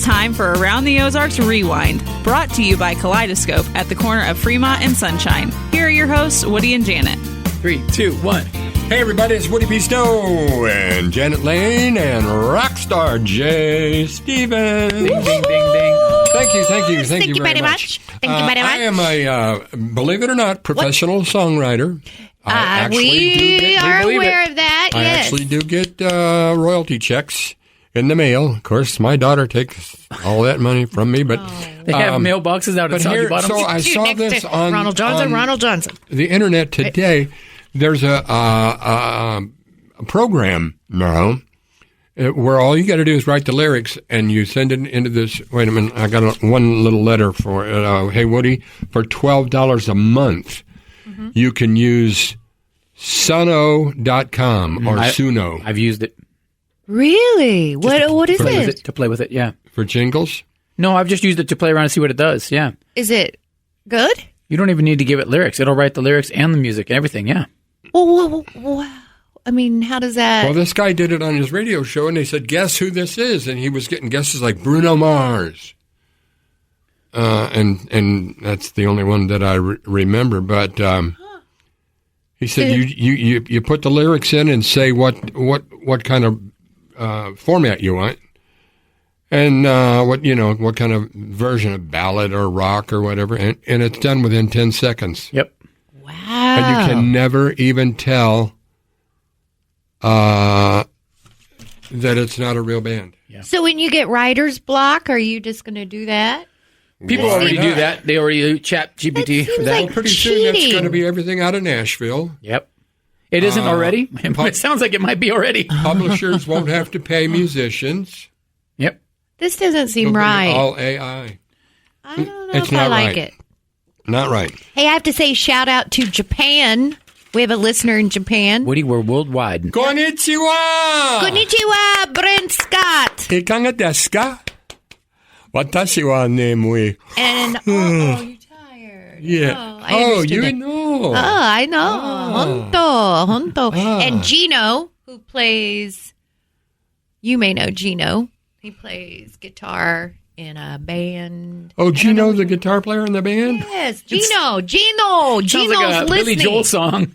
time for Around the Ozarks Rewind, brought to you by Kaleidoscope at the corner of Fremont and Sunshine. Here are your hosts, Woody and Janet. 3, 2, 1. Hey everybody, it's Woody B. Snow and Janet Lane and Rockstar Jay Stevens. Ding, ding, ding, ding. Thank you very much. Thank you very much. I am a, believe it or not, professional songwriter. We are aware of that, I yes. actually do get royalty checks in the mail. Of course, my daughter takes all that money from me, but They have mailboxes out at Soggy Bottom. So I saw this on Ronald Johnson. the internet today. There's a program now where all you got to do is write the lyrics and you send it into this. Wait a minute, I got one little letter for it. Hey Woody, for $12 a month, you can use Suno.com or Suno. I've used it. Really? What is it? To play with it, yeah. For jingles? No, I've just used it to play around and see what it does, yeah. Is it good? You don't even need to give it lyrics. It'll write the lyrics and the music and everything, yeah. Well, I mean, how does that... Well, this guy did it on his radio show, and they said, guess who this is? And he was getting guesses like Bruno Mars. And that's the only one that I remember. But he said, you put the lyrics in and say what kind of format you want. And what kind of version of ballad or rock or whatever, and it's done within 10 seconds. Yep. Wow. And you can never even tell that it's not a real band. Yeah. So when you get writer's block, are you just going to do that? People already do that. They already do chat GPT for that. like Pretty soon that's cheating. going to be everything out of Nashville. Yep. It isn't already? It sounds like it might be already. Publishers won't have to pay musicians. Yep. This doesn't seem It'll be right. all AI. I don't know It's if I not like right. it. Not right. Hey, I have to say shout out to Japan. We have a listener in Japan. Woody, we're worldwide. Konnichiwa! Konnichiwa, Brent Scott. Ikanga desu ka? Watashi wa ne mui. And, you're tired. Yeah. I understood you that. know. Oh, I know. Honto. And Gino, who plays, you may know Gino. He plays guitar in a band. Oh, Gino, the guitar player in the band? Yes, Gino. Sounds Gino's like a listening. Billy Joel song.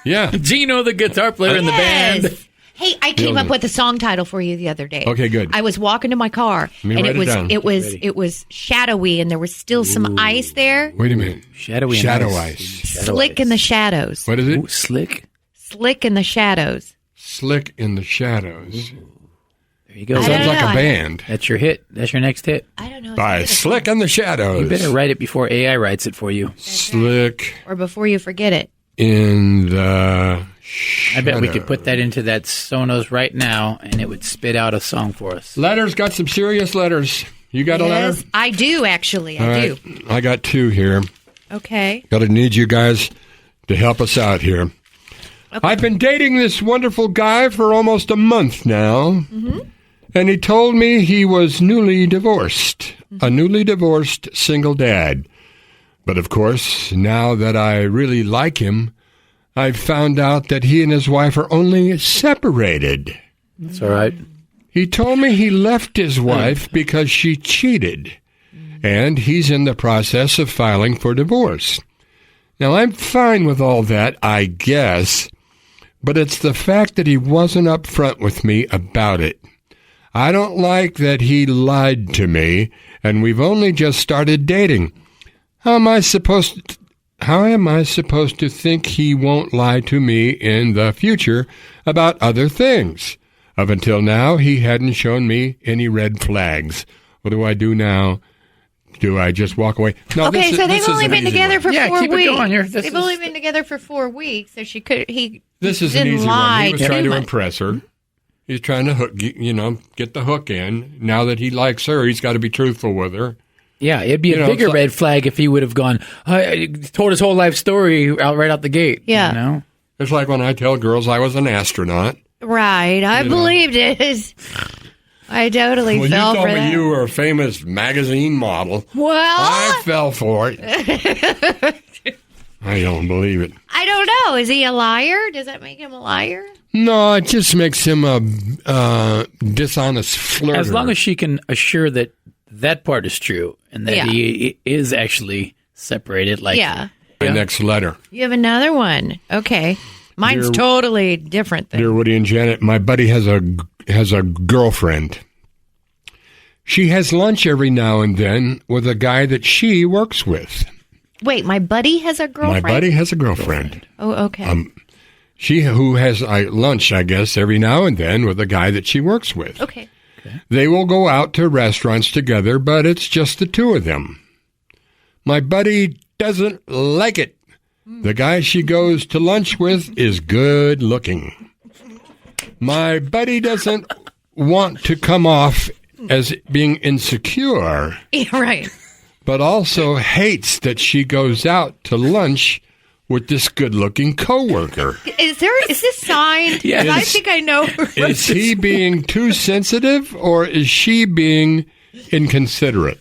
Yeah. Gino, the guitar player in the band. Yes. Hey, I came up with a song title for you the other day. Okay, good. I was walking to my car, me and write it down. it was shadowy, and there was still some ice there. Wait a minute. Shadowy and Shadow ice. ice. Shadow Slick ice. in the shadows. What is it? Ooh, slick. Slick in the shadows. Slick in the Shadows. There you go. I Sounds don't like know. a band. That's your hit. That's your next hit. I don't know. By Slick in the Shadows. You better write it before AI writes it for you. Slick Or before you forget it. in the I bet we could put that into that Sonos right now, and it would spit out a song for us. Letters, got some serious letters. You got a letter? Yes, I do, actually. All I right. do. I got two here. Okay. Got to need you guys to help us out here. Okay. I've been dating this wonderful guy for almost a month now, and he told me he was newly divorced, a newly divorced single dad. But of course, now that I really like him, I've found out that he and his wife are only separated. That's all right. He told me he left his wife because she cheated, and he's in the process of filing for divorce. Now, I'm fine with all that, I guess, but it's the fact that he wasn't upfront with me about it. I don't like that he lied to me, and we've only just started dating. How am I supposed to think he won't lie to me in the future about other things? Up until now, he hadn't shown me any red flags. What do I do now? Do I just walk away? No, Okay, so they've only been together for 4 keep weeks. it going here. They've only been together for 4 weeks, so he This is an didn't easy lie one. He was too trying to much. impress her. He's trying to hook, get the hook in. Now that he likes her, he's got to be truthful with her. Yeah, it'd be a bigger red flag if he would have gone, told his whole life story right out the gate. Yeah. You know? It's like when I tell girls I was an astronaut. Right, I believed it. I totally When you fell told for me that. you were a famous magazine model, Well, I fell for it. I don't believe it. I don't don't know. Is he a liar? Does that make him a liar? No, it just makes him a dishonest flirter. As long as she can assure that part is true and that he is actually separated. Like, My next letter. You have another one. Okay. Mine's totally different than. Dear Woody and Janet, my buddy has a girlfriend. She has lunch every now and then with a guy that she works with. Wait, my buddy has a girlfriend? My buddy has a girlfriend. Oh, okay. Who has lunch, I guess, every now and then with a guy that she works with. Okay. They will go out to restaurants together, but it's just the two of them. My buddy doesn't like it. The guy she goes to lunch with is good looking. My buddy doesn't want to come off as being insecure. Yeah, right. But also hates that she goes out to lunch with this good-looking coworker. Is this signed? Yes. I think I know. Is he being too sensitive, or is she being inconsiderate?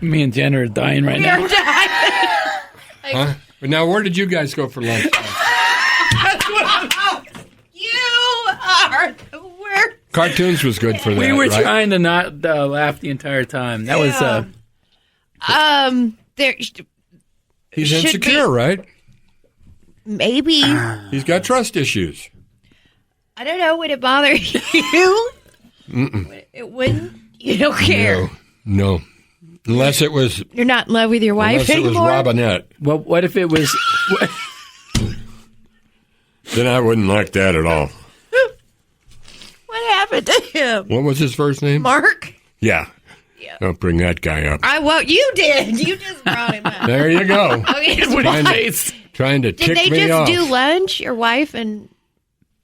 Me and Jen are dying right now. Huh? Now, where did you guys go for lunch? You are the worst. Cartoons was good for that. We were right? trying to not laugh the entire time. That was There. He's should insecure, right? Maybe. He's got trust issues. I don't know. Would it bother you? It wouldn't. You don't care. No. Unless it was. You're not in love with your wife Unless it was anymore. Robinette. well. What if it was? Then I wouldn't like that at all. What happened to him? What was his first name? Mark. Yeah. Don't bring that guy up. You did. You just brought him up. There you go. Okay. Trying to Did tick they me just off. do lunch? Your wife and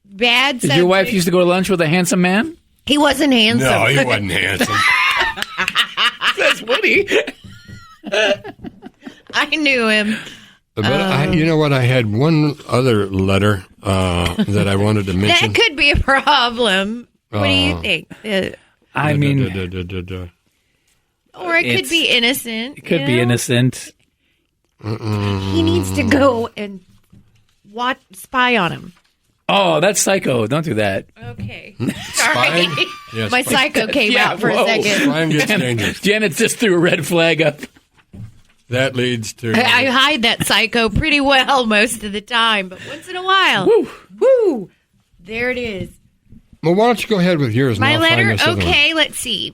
bad. Did your wife used to go to lunch with a handsome man? He wasn't handsome. No, he wasn't handsome. That's Woody. I knew him. But you know what? I had one other letter that I wanted to mention. That could be a problem. What do you think? I mean, Or it could be innocent. it could be innocent. He needs to go and spy on him. Oh, that's psycho. Don't do that. Okay. Spy? Sorry. Yes. My psycho came Yeah, out for whoa. a second. Spying gets dangerous. Janet just threw a red flag up. That leads to... I hide that psycho pretty well most of the time, but once in a while. Woo. Woo! There it is. Well, why don't you go ahead with yours? My and I'll find letter? this other one. Okay, let's see.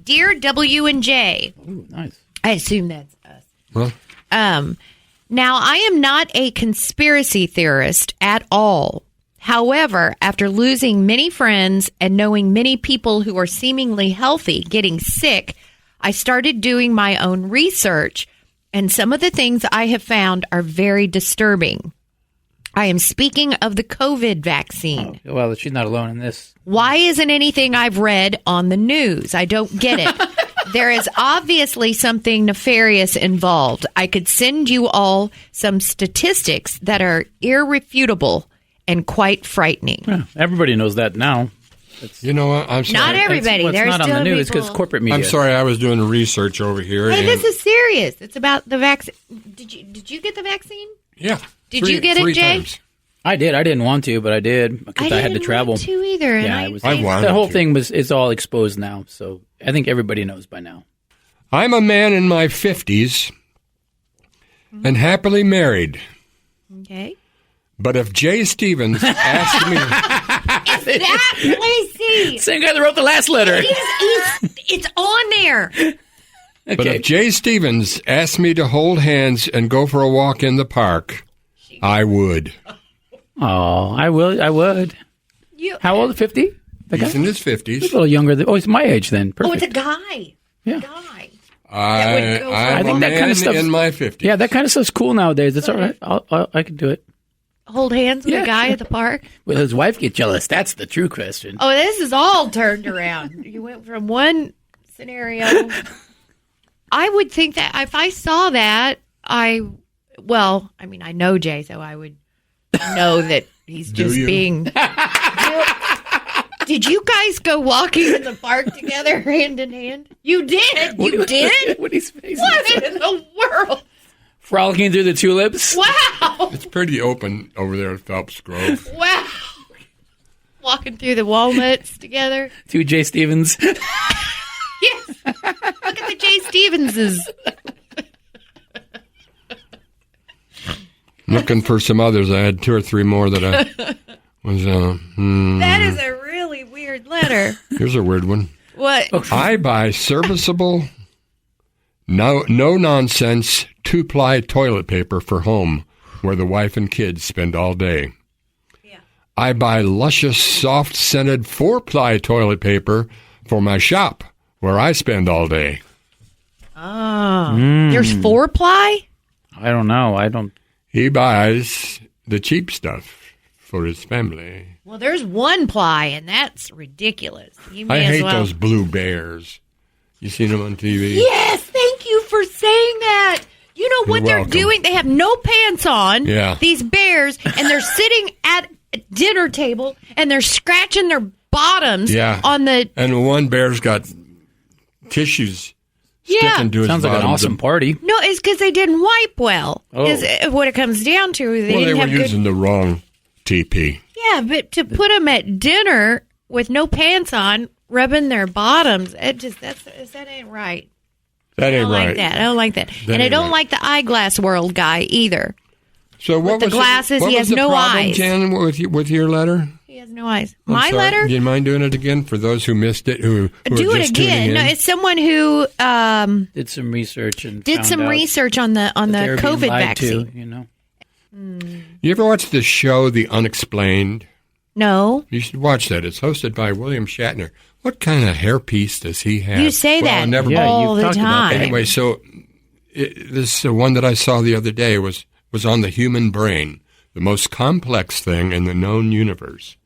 Dear W and J. Ooh, nice. I assume that's us. Well, Now, I am not a conspiracy theorist at all. However, after losing many friends and knowing many people who are seemingly healthy getting sick, I started doing my own research, and some of the things I have found are very disturbing. I am speaking of the COVID vaccine. Well, she's not alone in this. Why isn't anything I've read on the news? I don't get it. There is obviously something nefarious involved. I could send you all some statistics that are irrefutable and quite frightening. Yeah, everybody knows that now. you know what? I'm sorry. Not everybody. What's There's not on still the news people. because corporate media. I'm sorry. I was doing research over here. Hey, and, this is serious. It's about the vaccine. Did you get the vaccine? Yeah. Did you get it, three Jay? times. I did. I didn't want to, but I did because I had to travel. want to either. And Yeah, I it was- I wanted The whole to. thing is all exposed now, so I think everybody knows by now. I'm a man in my 50s and happily married. Okay. But if Jay Stevens asked me... Let me see. Same guy that wrote the last letter. It's on there. But Okay. if Jay Stevens asked me to hold hands and go for a walk in the park, I would. Oh, I will. I would. How old? 50? The guy? He's in his He's 50s. a little younger. He's my age then. Perfect. Oh, it's a guy. Yeah. Guy. I'm I think a that man kind of stuff- in my 50s. Yeah, that kind of stuff's cool nowadays. It's all right. I can do it. Hold hands with Yeah. a guy at the park. Will his wife get jealous? That's the true question. Oh, this is all turned around. You went from one scenario. I would think that if I saw that, I know Jay, so I would know that he's Do just you? being. Did you guys go walking in the park together, hand in hand? You did. You did. Woody's face. What in the world? Frolicking through the tulips. Wow. It's pretty open over there at Phelps Grove. Wow. Walking through the walnuts together. 2 J. Stevens. Yes. Look at the J. Stevenses. Looking for some others. I had 2 or 3 more that I was. That is a really weird letter. Here's a weird one. What? I buy serviceable, no nonsense 2-ply toilet paper for home, where the wife and kids spend all day. Yeah. I buy luscious, soft-scented 4-ply toilet paper for my shop, where I spend all day. Oh. There's 4-ply? I don't know. He buys the cheap stuff for his family. Well, there's 1-ply, and that's ridiculous. You I may as hate well. those blue bears. You seen them on TV? Yes, thank you for saying that. You know what You're they're welcome. doing? They have no pants on, Yeah. these bears, and they're sitting at a dinner table, and they're scratching their bottoms Yeah. on the... And one bear's got tissues Yeah. sticking to his Sounds like an bottom. awesome party. No, it's because they didn't wipe well, is what it comes down to. They Well, they didn't were have good... using the wrong TP. Yeah, but to put them at dinner with no pants on, rubbing their bottoms, that ain't right. That I ain't don't right. like that. I don't like that. And I ain't don't right. like the eyeglass world guy either. So what the was glasses, what he was has the no problem, eyes. Jan, with your letter? He has no eyes. I'm My sorry. letter? Do you mind doing it again for those who missed it? Who Do are it just tuning again. in? No, it's someone who Did some research and did found some out research on the that they were being COVID lied vaccine. to, you know. You ever watch the show The Unexplained? No. You should watch that. It's hosted by William Shatner. What kind of hairpiece does he have? You say Well, I that never. Yeah, all you've the talked about that. time. Anyway, so this one that I saw the other day was on the human brain, the most complex thing in the known universe.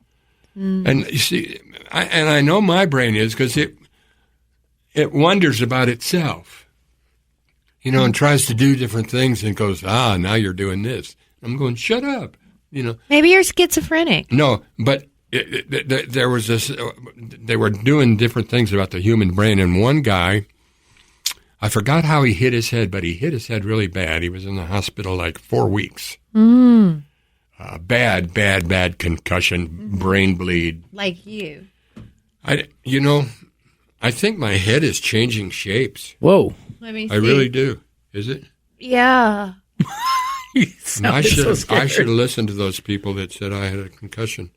And you see, I know my brain is because it wonders about itself, and tries to do different things and goes, now you're doing this. I'm going, shut up, Maybe you're schizophrenic. No, but there was this. They were doing different things about the human brain, and one guy, I forgot how he hit his head, but he hit his head really bad. He was in the hospital like 4 weeks. Bad concussion, brain bleed. Like you. I think my head is changing shapes. Whoa. Let me see. I really do. Is it? Yeah. You I sounded so should scared. have listened to those people that said I had a concussion,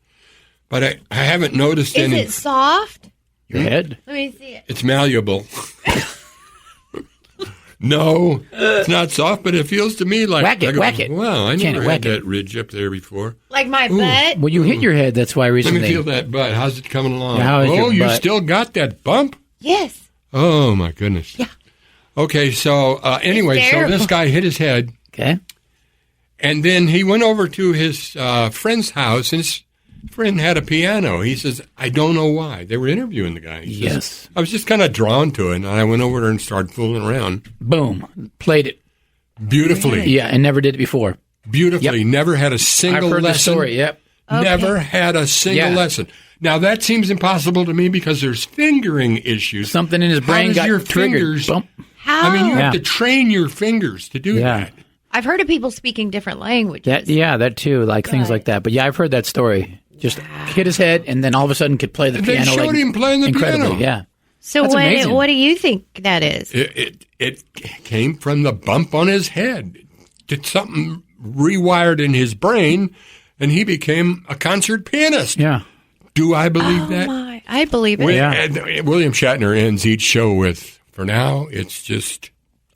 but I haven't noticed Is any. it soft? Your head? Let me see it. It's malleable. No, it's not soft, but it feels to me like... Whack it. Wow, I Can never it had whack it? that ridge up there before. Like my butt? Well, you hit your head. That's why Let recently. me feel that butt. How's it coming along? How is your you butt? still got that bump? Yes. Oh, my goodness. Yeah. Okay, so anyway, so terrible. this guy hit his head, Okay. and then he went over to his friend's house, and his friend had a piano. He says, I don't know why. They were interviewing the guy. He says, Yes. I was just kind of drawn to it, and I went over there and started fooling around. Boom. Played it. Beautifully. Yeah, and never did it before. Beautifully. Yep. Never had a single I've heard the lesson. story. Yep. Never had a single Yeah. lesson. Now, that seems impossible to me because there's fingering issues. Something in his How brain does got your triggered. fingers- Bump. How? I mean, you Yeah. have to train your fingers to do Yeah. that. I've heard of people speaking different languages. That too, like things like that. But yeah, I've heard that story. Just hit his head, and then all of a sudden could play the They piano. showed like, him playing the incredibly. piano. Yeah. So That's amazing. what do you think that is? It came from the bump on his head. Did something rewired in his brain, and he became a concert pianist. Yeah. Do I believe Oh that? my! I believe it. Yeah. And William Shatner ends each show with, for now, it's just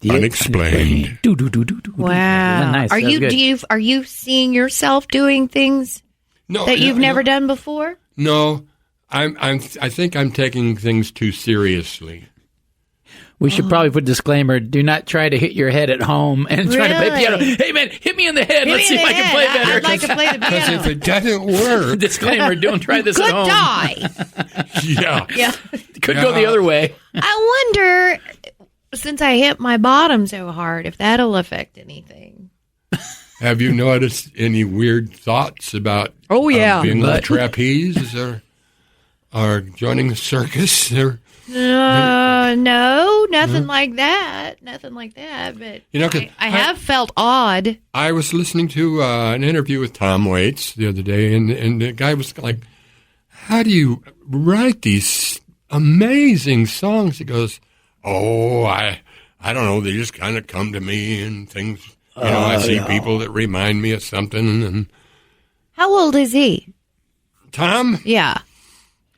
unexplained. Do, do, do, do, do. Wow. Yeah, nice. Are That's you good. are you seeing yourself doing things No, that you've no, never done before? No, I think I'm taking things too seriously. We should probably put a disclaimer: do not try to hit your head at home and try to play Really? piano. Hey man, hit me in the head. Hit Let's me see in if I the can play head. better. I'd like to play the Because piano. if it doesn't work, Disclaimer: don't try this Could at home. die. yeah. Yeah. Could go the other way. I wonder, since I hit my bottom so hard, if that'll affect anything. Have you noticed any weird thoughts about Oh, yeah. being on the But- trapeze or joining the circus? Or No, nothing like that. Nothing like that. But 'cause I have felt odd. I was listening to an interview with Tom Waits the other day, and the guy was like, how do you write these amazing songs? He goes, I don't know. They just kind of come to me and things. I see people that remind me of something. And How old is he? Tom? Yeah.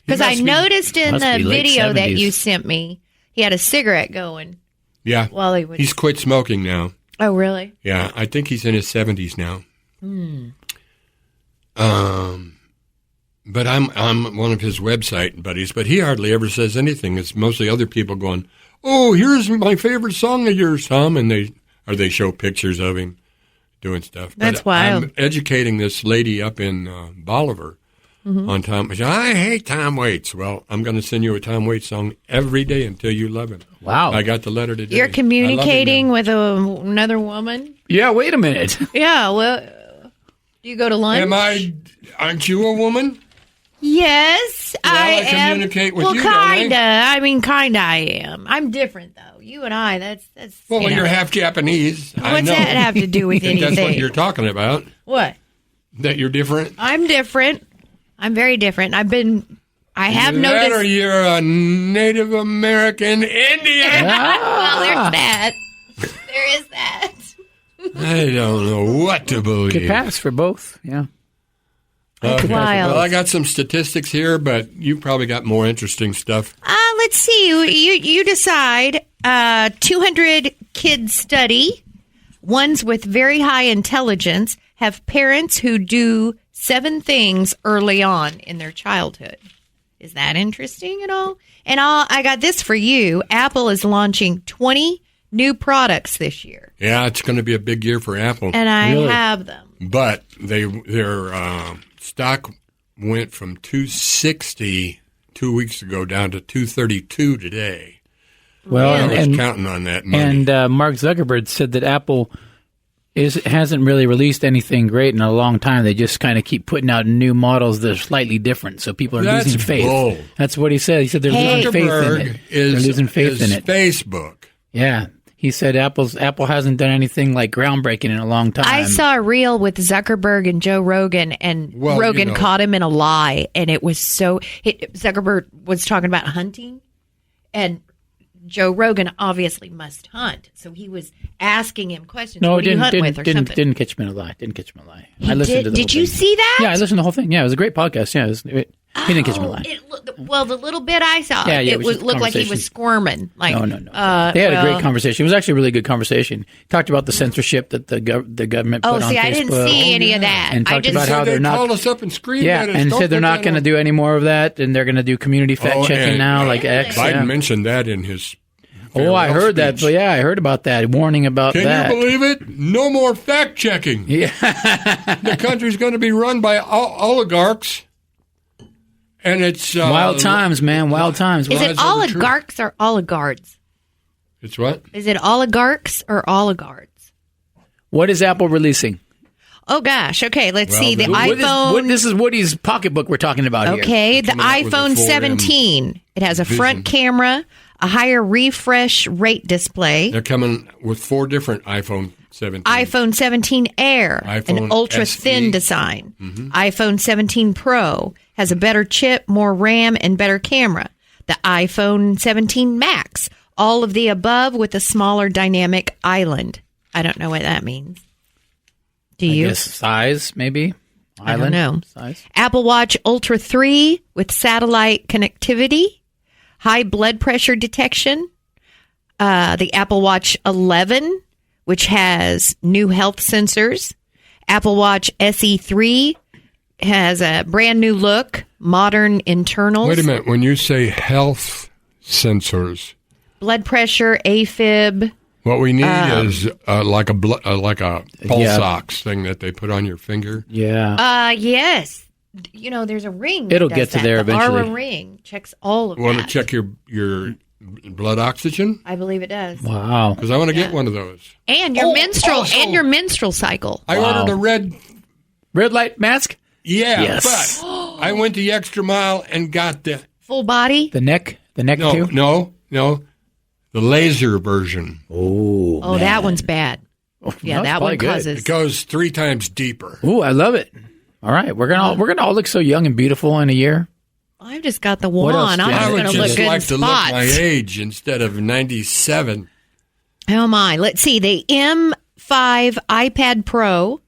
Because I noticed in must the be late video that 70s. you sent me, he had a cigarette going Yeah. while he was. He's quit smoking now. Oh, really? Yeah, I think he's in his 70s now. But I'm one of his website buddies, but he hardly ever says anything. It's mostly other people going, "Oh, here's my favorite song of yours, Tom," and they show pictures of him doing stuff. That's but wild. I'm educating this lady up in Bolivar on Tom. She said, I hate Tom Waits. Well, I'm going to send you a Tom Waits song every day until you love him. Wow. I got the letter today. You're I love him communicating now. with another woman? Yeah, wait a minute. Yeah, well, do you go to lunch? Aren't you a woman? Yes, I I am. communicate with well, you, don't I? kinda. I mean, kinda. I am. I'm different though. You and I. That's. Well, you know. you're half Japanese. I What's know. that have to do with anything? That's what you're talking about. What? That you're different. I'm different. I'm very different. I have That noticed. or you're a Native American Indian. Well, there's that. There is that. I don't know what to believe. Could pass for both. Yeah. Okay. Wild. Well, I got some statistics here, but you probably got more interesting stuff. Let's see. You decide. 200 kids study. Ones with very high intelligence have parents who do 7 things early on in their childhood. Is that interesting at all? And I got this for you. Apple is launching 20 new products this year, Yeah, it's going to be a big year for Apple. and I Really? have them. But their stock went from 260 2 weeks ago down to 232 today. Well, I was and counting on that money. And Mark Zuckerberg said that Apple hasn't really released anything great in a long time. They just kind of keep putting out new models that are slightly different, so people are That's losing faith. bull. That's what he said. He said they're losing faith in Zuckerberg it. They're losing faith in it. Facebook. Yeah. He said Apple hasn't done anything like groundbreaking in a long time. I saw a reel with Zuckerberg and Joe Rogan, and Well, Rogan you know. caught him in a lie, and it was so. Zuckerberg was talking about hunting, and Joe Rogan obviously must hunt, so he was asking him questions. No, what do you hunt with, or didn't something? catch me in a lie. Didn't catch me in a lie. He I listened to the did whole you thing. see that? Yeah, I listened to the whole thing. Yeah, it was a great podcast. Yeah, he didn't catch me in a lie. Well, the little bit I saw, Yeah, yeah, it it was just a looked like he conversation. was squirming. Like, No. They had a great conversation. It was actually a really good conversation. Talked about the censorship that the government put Oh, on see, Facebook. I didn't see any of that. And I talked just about how They they're not. called us up and screamed Yeah, at us. and Don't said they're put not that going to on. do any more of that, and they're going to do community fact checking and now, like X. Biden yeah. mentioned that in his Oh, I farewell heard that. speech. But yeah, I heard about that. Warning about Can that. you believe it? No more fact checking. Yeah. The country's going to be run by oligarchs, and it's Wild times, man. Wild times. Is Lies it are the truth. oligarchs or oligarchs? It's what? Is it oligarchs or oligarchs? What is Apple releasing? Oh gosh. Okay, let's Well, see. The what iPhone. This is Woody's pocketbook we're talking about here. Okay, the Coming out with iPhone a 4M 17. It has a front camera, a higher refresh rate display, They're coming with 4 different iPhone 17. iPhone 17 Air, iPhone an ultra SE. thin design. iPhone 17 Pro has a better chip, more RAM, and better camera. The iPhone 17 Max, all of the above with a smaller dynamic island. I don't know what that means. Do I you? guess size, maybe. I don't know. Size. Apple Watch Ultra 3 with satellite connectivity, high blood pressure detection. The Apple Watch 11, which has new health sensors. Apple Watch SE3 has a brand new look, modern internals. Wait a minute. When you say health sensors, Blood pressure, AFib. what we need is like a pulse Yeah. ox thing that they put on your finger. Yeah. Yes. You know, there's a ring. that It'll does get to that. there the eventually. Aura ring checks all of Want to that. check your blood oxygen? I believe it does. Wow. Because I want to get one of those. And your menstrual also- and your menstrual cycle. I Wow. ordered a red. Red light mask? Yeah, Yes. but I went the extra mile and got the Full body. The neck The next No, two? no. The laser version. Oh, that one's bad. Yeah, that's that probably one good. causes. It goes 3 times deeper. Ooh, I love it. All right, we're gonna all look so young and beautiful in a year. I've just got the What else, one. I'm Jen? I just would going to look just good like in to look spots. my age instead of 97. Oh my! Let's see the M5 iPad Pro,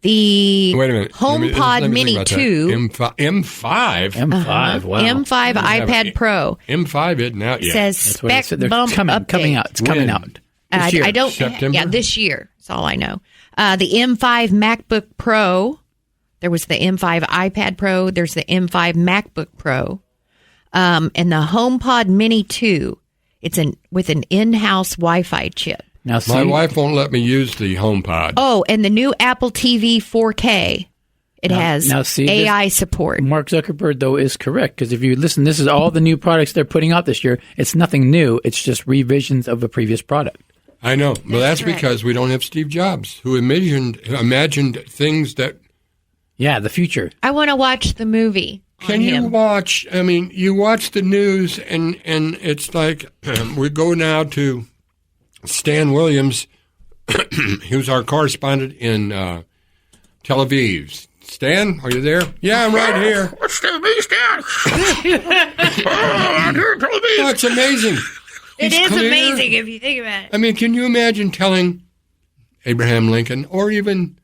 the Wait a minute. HomePod Let me think Mini about that. 2, M5? M5, wow. M5 iPad Pro. M5 isn't out yet. Says That's what it spec said. They're bump coming update. out. It's coming When? out. This year. I don't. September? Yeah, this year. That's all I know. The M5 MacBook Pro. There was the M5 iPad Pro. There's the M5 MacBook Pro, and the HomePod Mini 2. It's with an in-house Wi-Fi chip. Now, see, My wife won't let me use the HomePod. Oh, and the new Apple TV 4K. It has now see, AI support. Mark Zuckerberg, though, is correct. Because if you listen, this is all the new products they're putting out this year. It's nothing new. It's just revisions of a previous product. I know. But that's correct. because we don't have Steve Jobs, who imagined things that... Yeah, the future. I want to watch the movie. Can you watch? I mean, you watch the news, and it's like we go now to Stan Williams, who's our correspondent in Tel Aviv. Stan, are you there? Yeah, I'm right here. What's the me, Stan? I'm here in Tel Aviv. Oh, it's amazing. It He's is clear. amazing if you think about it. I mean, can you imagine telling Abraham Lincoln or even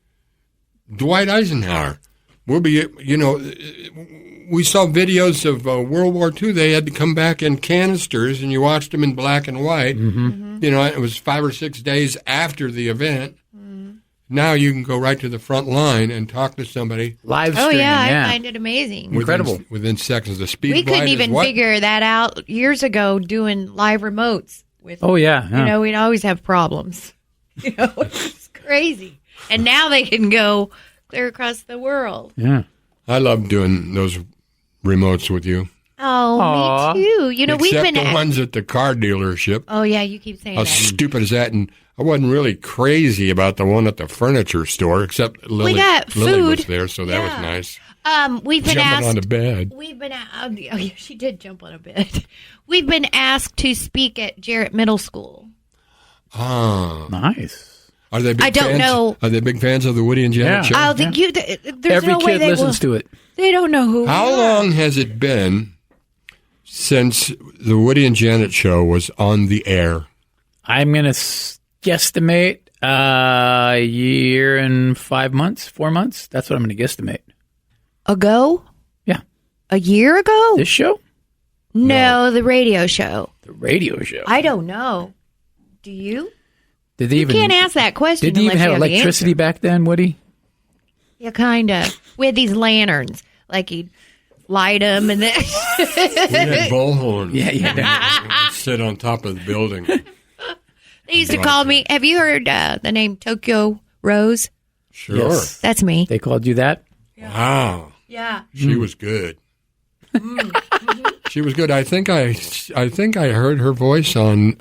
Dwight Eisenhower? We'll be, we saw videos of World War II. They had to come back in canisters, and you watched them in black and white. Mm-hmm. It was 5 or 6 days after the event. Mm-hmm. Now you can go right to the front line and talk to somebody. Live Oh, streaming, yeah, I find it amazing. Incredible. Within seconds. The speed We of light couldn't is even what? figure that out years ago doing live remotes. With, Oh, yeah. we'd always have problems. It's crazy. And now they can go clear across the world. Yeah. I love doing those remotes with you. Oh, Aw. me too. We've Except been... the ones at the car dealership. Oh, yeah, you keep saying How that. stupid is that? And I wasn't really crazy about the one at the furniture store, except Lily, got Lily was food. there, so that was nice. We've been Jumping asked... on the bed. We've been oh yeah, she did jump on a bed. We've been asked to speak at Jarrett Middle School. Ah. Nice. Are they big I don't fans? know. Are they big fans of the Woody and Janet Yeah. show? I think there's Every no way kid they listens to it. They don't know who. How we are. long has it been since the Woody and Janet show was on the air? I'm going to guesstimate a year and 5 months, 4 months. That's what I'm going to guesstimate. Ago? Yeah. A year ago? This show? No, the radio show. The radio show. I don't know. Do you? Did they You even, can't ask that question. Did they even unless have you the electricity answer. back then, Woody? Yeah, kind of. We had these lanterns. Like you'd light them and then... We had bullhorns. Yeah. Sit on top of the building. They used to call me... Have you heard the name Tokyo Rose? Sure. Yes. That's me. They called you that? Wow. Yeah. She was good. She was good. I think I heard her voice on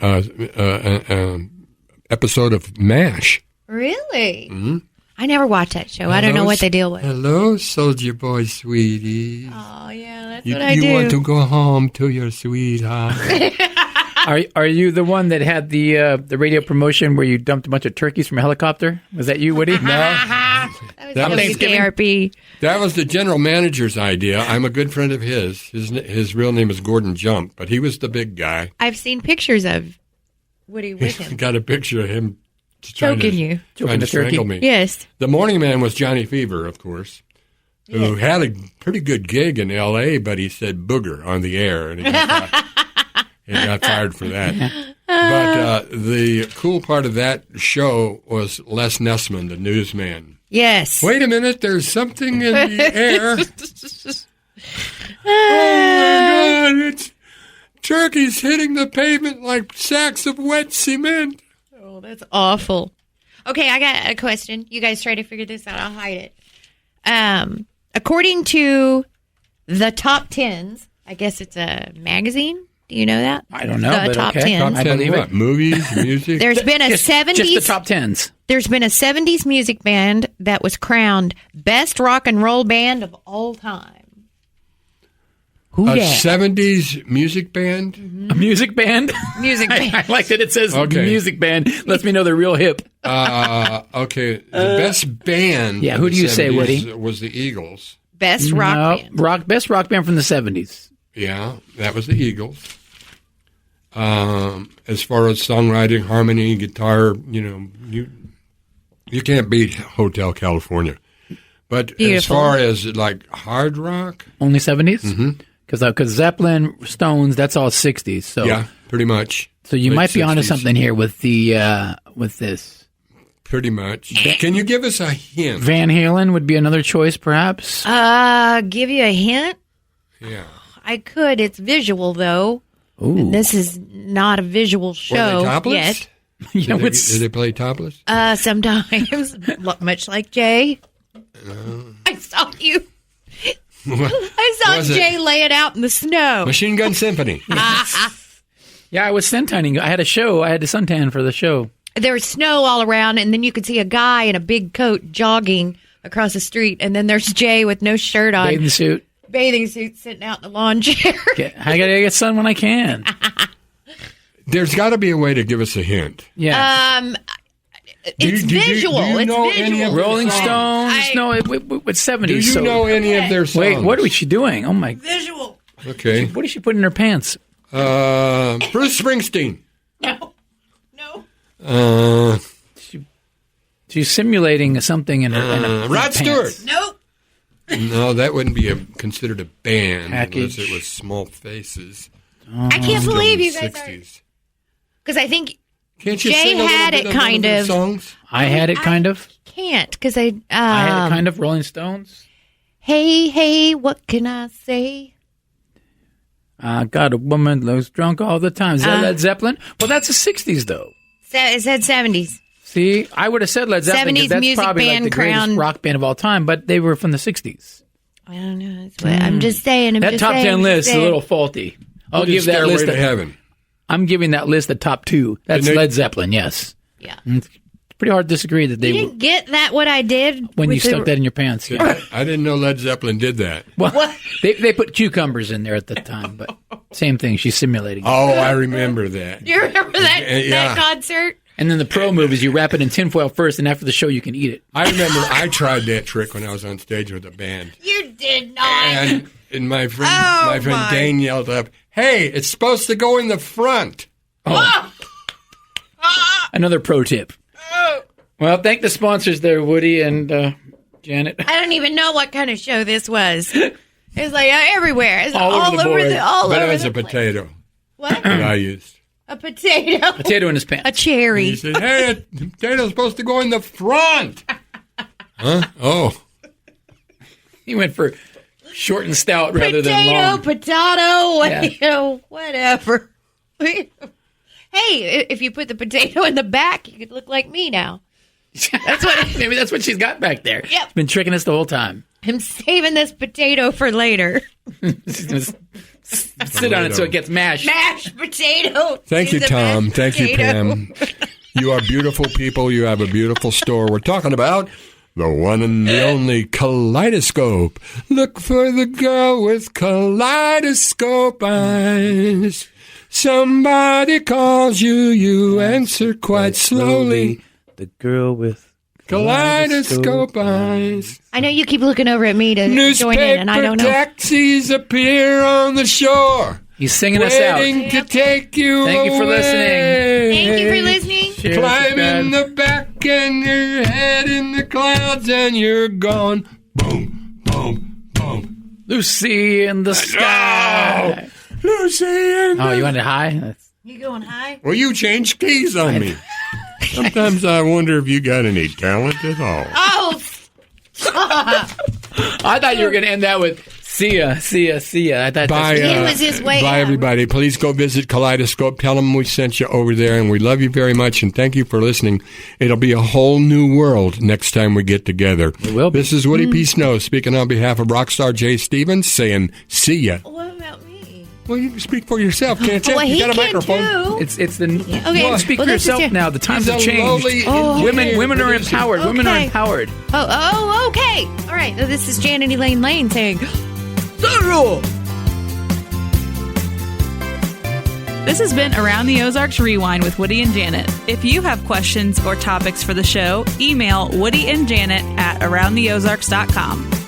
episode of MASH. Really? Mm-hmm. I never watched that show. I don't know what they deal with. Hello, soldier boy, sweetie. Oh, yeah, that's You, what I you do. want to go home to your sweetheart? Are you the one that had the radio promotion where you dumped a bunch of turkeys from a helicopter? Was that you, Woody? No. That was That was WKRP. That was the general manager's idea. I'm a good friend of his. His real name is Gordon Jump, but he was the big guy. I've seen pictures of Woody with him. Got a picture of him trying Choking to, you. trying to Choking the strangle turkey. me. Yes. The morning man was Johnny Fever, of course, who had a pretty good gig in L.A., but he said booger on the air, and he got fired for that. But the cool part of that show was Les Nessman, the newsman. Yes. Wait a minute, there's something in the air. Oh, my God, it's turkeys hitting the pavement like sacks of wet cement. Oh, that's awful. Okay, I got a question. You guys try to figure this out. I'll hide it. According to the top tens, I guess it's a magazine. Do you know that? I don't know, The but top okay. tens. I believe what? it. Movies, music? There's been a Just 70s. the top tens. There's been a 70s music band that was crowned best rock and roll band of all time. Who A dat? 70s music band? A music band? Music band. I like that it says Okay. music band. Lets me know they're real hip. Okay. The best band Yeah, of who the do you say, 70s Woody? was the Eagles. Best rock band. Best rock band from the 70s. Yeah, that was the Eagles. As far as songwriting, harmony, guitar, you can't beat Hotel California. But Beautiful. as far as like hard rock, Only 70s? Because Zeppelin, Stones, that's all 60s. So yeah, pretty much. So you Late might be onto 60s. something here with the with this. Pretty much. Can you give us a hint? Van Halen would be another choice, perhaps. Give you a hint? Yeah. I could. It's visual, though. Ooh. And this is not a visual Were show they topless? yet. Yeah, Did they play topless? Sometimes, much like Jay. I saw you. I saw Was it? Jay lay it out in the snow. Machine Gun Symphony. Yeah, I was suntanning. I had a show. I had to suntan for the show. There was snow all around, and then you could see a guy in a big coat jogging across the street, and then there's Jay with no shirt on, Bathing bathing suit. suit sitting out in the lawn chair. I gotta get sun when I can. There's got to be a way to give us a hint. Yeah. It's visual. do you know It's any visual. of Rolling songs? Stones. No, it's 70s. Do you so- know any of their songs? Wait, what was she doing? Oh my! Visual. Okay. What did she put in her pants? Bruce Springsteen. No. No. She's simulating something in her. Rod Stewart. Nope. No, that wouldn't be considered a band Package. unless it was Small Faces. I can't Still believe in you the guys are. 60s. Because I think Can't you Jay sing a little had bit it of one kind their of. songs? I had it kind of. Can't because I had it kind of. Rolling Stones. Hey, what can I say? I got a woman who's drunk all the time. Is that Led Zeppelin? Well, that's the 60s, though. It said 70s. See, I would have said Led Zeppelin 70s because that's music probably like band the greatest crown. rock band of all time, but they were from the 60s. I don't know. That's what, I'm just saying. That top 10 list is a little faulty. I'll give that Stairway list to Heaven. I'm giving that list the top 2. That's And they- Led Zeppelin, yes. Yeah. It's pretty hard to disagree that You they didn't get that what I did when with you stuck that in your pants. Yeah. I didn't know Led Zeppelin did that. Well, they put cucumbers in there at the time, but same thing. She's simulating. Oh, I remember that. You remember that Yeah. that concert? And then the pro move is you wrap it in tinfoil first, and after the show you can eat it. I remember I tried that trick when I was on stage with a band. You did not. And my friend, Oh, my friend my. Dane yelled up, "Hey, it's supposed to go in the front." Another pro tip. Well, thank the sponsors there, Woody and Janet. I don't even know what kind of show this was. It was like everywhere. It's All over the board. all But it over was the a place. potato What? that I used. A potato. Potato in his A pants. cherry. He said, "Hey, the potato's supposed to go in the front." Huh? Oh. He went for short and stout rather than long. Potato, whatever. Hey, if you put the potato in the back, you could look like me now. That's what. Maybe that's what she's got back there. Yep. She's been tricking us the whole time. I'm saving this potato for later. She's gonna sit on it so it gets mashed. Mashed potato. Thank you, The Tom. mashed Thank you, potato. Pam. You are beautiful people. You have a beautiful store. We're talking about the one and the only Kaleidoscope. Look for the girl with kaleidoscope eyes. Somebody calls you, you answer quite slowly. The girl with Kaleidoscope eyes. I know you keep looking over at me to join in, and I don't know. taxis appear on the shore. He's singing us out. Waiting to take you Thank you for away. listening. Thank you for listening. Cheers, Climb in Dad. the back and your head in the clouds and you're gone. Boom, boom, boom. Lucy in the sky. Lucy and Oh, you wanted high? That's- You going high? Well, you changed keys on me. Sometimes I wonder if you got any talent at all. Oh, I thought you were going to end that with see ya, see ya, see ya. I thought Bye, that's It was his way bye, out. everybody. Please go visit Kaleidoscope. Tell them we sent you over there, and we love you very much, and thank you for listening. It'll be a whole new world next time we get together. It will be. This is Woody P. Snow speaking on behalf of Rockstar Jay Stevens, saying, see ya. what about me? Well, you can speak for yourself, can't you? Well, you he got a can microphone. too. it's the Okay. well, speak Well, for this is yourself your- now. The times He's have a changed. lowly engineer Women are producer. empowered. Women are Okay. empowered. Oh, okay. All right. So this is Janet Elaine Lane saying, This has been Around the Ozarks Rewind with Woody and Janet. If you have questions or topics for the show, email Woody and Janet at aroundtheozarks.com.